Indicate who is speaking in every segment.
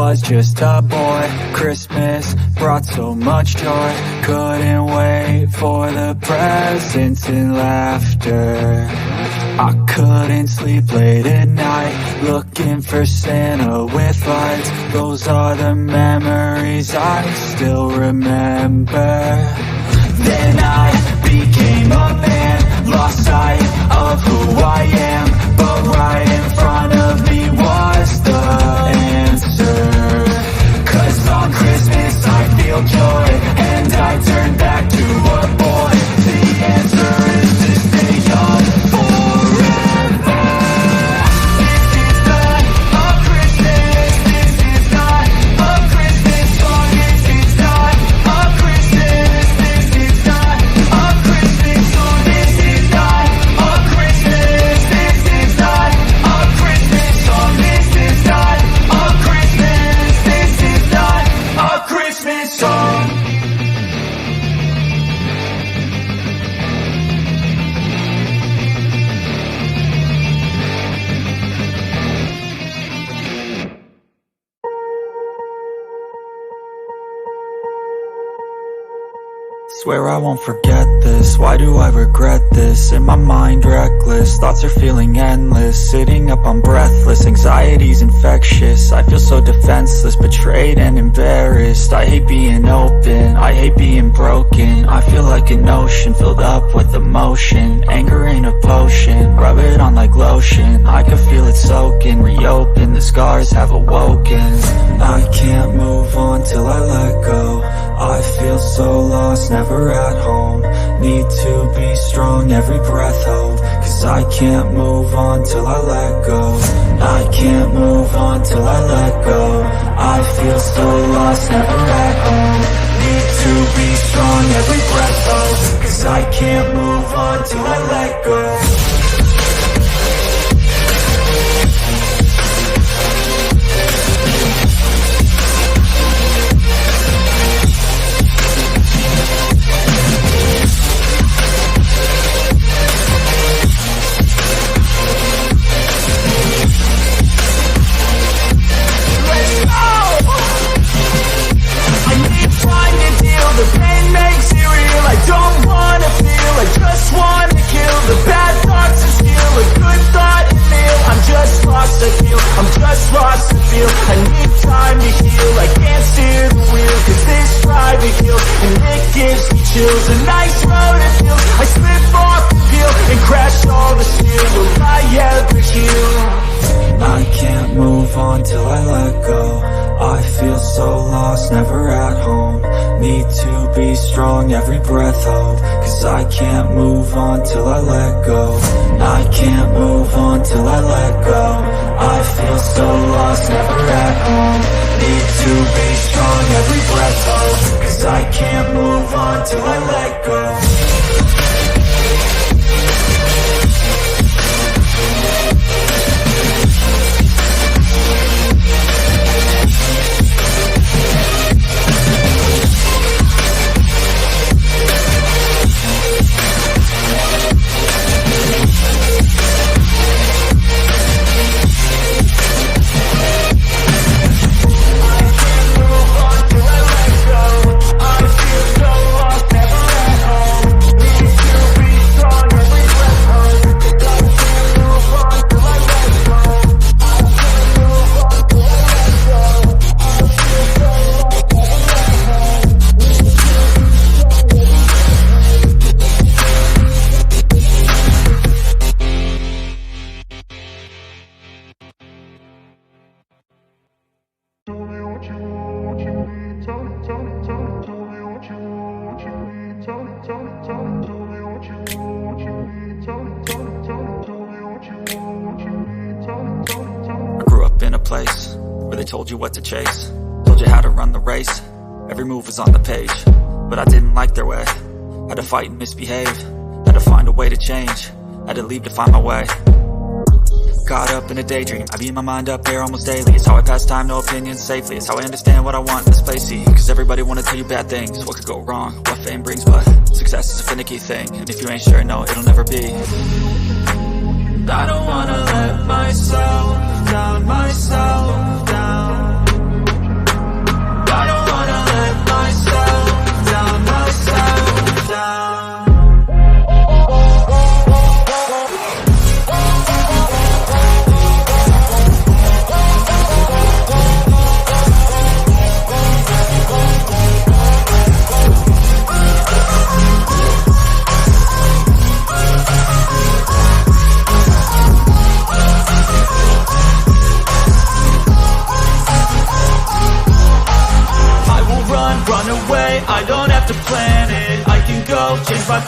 Speaker 1: was just a boy. Christmas brought so much joy. Couldn't wait for the presents and laughter. I couldn't sleep late at night, looking for Santa with lights. Those are the memories I still remember. Then I became a man, lost sight of who I am. But right in front of me was the answer. 'Cause on Christmas I feel joy, and I turn back to a boy. The answer is to stay young forever. This is not a Christmas, this is not a Christmas song. This is not a Christmas, this is not a Christmas song. This is not a Christmas, this is not a Christmas song. This is not a Christmas, this is not a Christmas song. Swear I won't forget this, why do I regret this? In my mind reckless, thoughts are feeling endless. Sitting up I'm breathless, anxiety's infectious. I feel so defenseless, betrayed and embarrassed. I hate being open, I hate being broken. I feel like an ocean filled up with emotion. Anger ain't a potion, rub it on like lotion. I can feel it soaking, reopen, the scars have awoken. I can't move on till I let go. I feel so lost, never at home. Need to be strong, every breath hold. 'Cause I can't move on till I let go. I can't move on till I let go. I feel so lost, never at home. Need to be strong, every breath hold. 'Cause I can't move on till I let go. The pain makes it real, I don't wanna feel, I just wanna kill the bad thoughts and steal a good thought and feel. I'm just lost, I feel, I'm just lost to feel. I need time to heal, I can't steer the wheel. 'Cause this private hill, and it gives me chills. A nice road it feels, I slip off the peel and crash all the steel. Will I ever heal? I can't move on till I let go. I feel so lost, never at home. Need to be strong, every breath hold. 'Cause I can't move on till I let go. I can't move on till I let go. I feel so lost, never at home. Need to be strong, every breath hold. 'Cause I can't move on till I let go. Told you what to chase, told you how to run the race. Every move was on the page, but I didn't like their way. Had to fight and misbehave, had to find a way to change. Had to leave to find my way. Caught up in a daydream, I beat my mind up there almost daily. It's how I pass time, no opinions safely. It's how I understand what I want in this place, see. Cause everybody wanna tell you bad things, what could go wrong, what fame brings. But success is a finicky thing, and if you ain't sure, no, it'll never be. I don't wanna let myself down,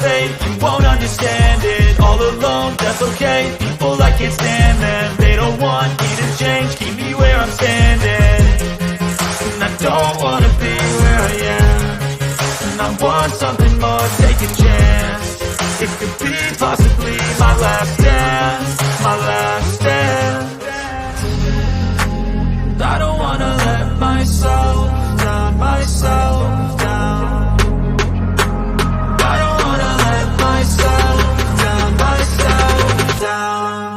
Speaker 1: fate, you won't understand it. All alone, that's okay, people I can't stand them. They don't want me to change, keep me where I'm standing. And I don't wanna be where I am, and I want something more, take a chance. It could be possibly my last dance, my last dance. I don't wanna let myself down, myself down. I don't wanna let myself down, myself down.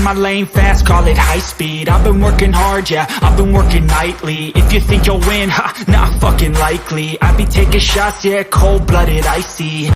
Speaker 1: My lane fast, call it high speed. I've been working hard, yeah, I've been working nightly. If you think you'll win, ha, not fucking likely. I be taking shots, yeah, cold-blooded, icy.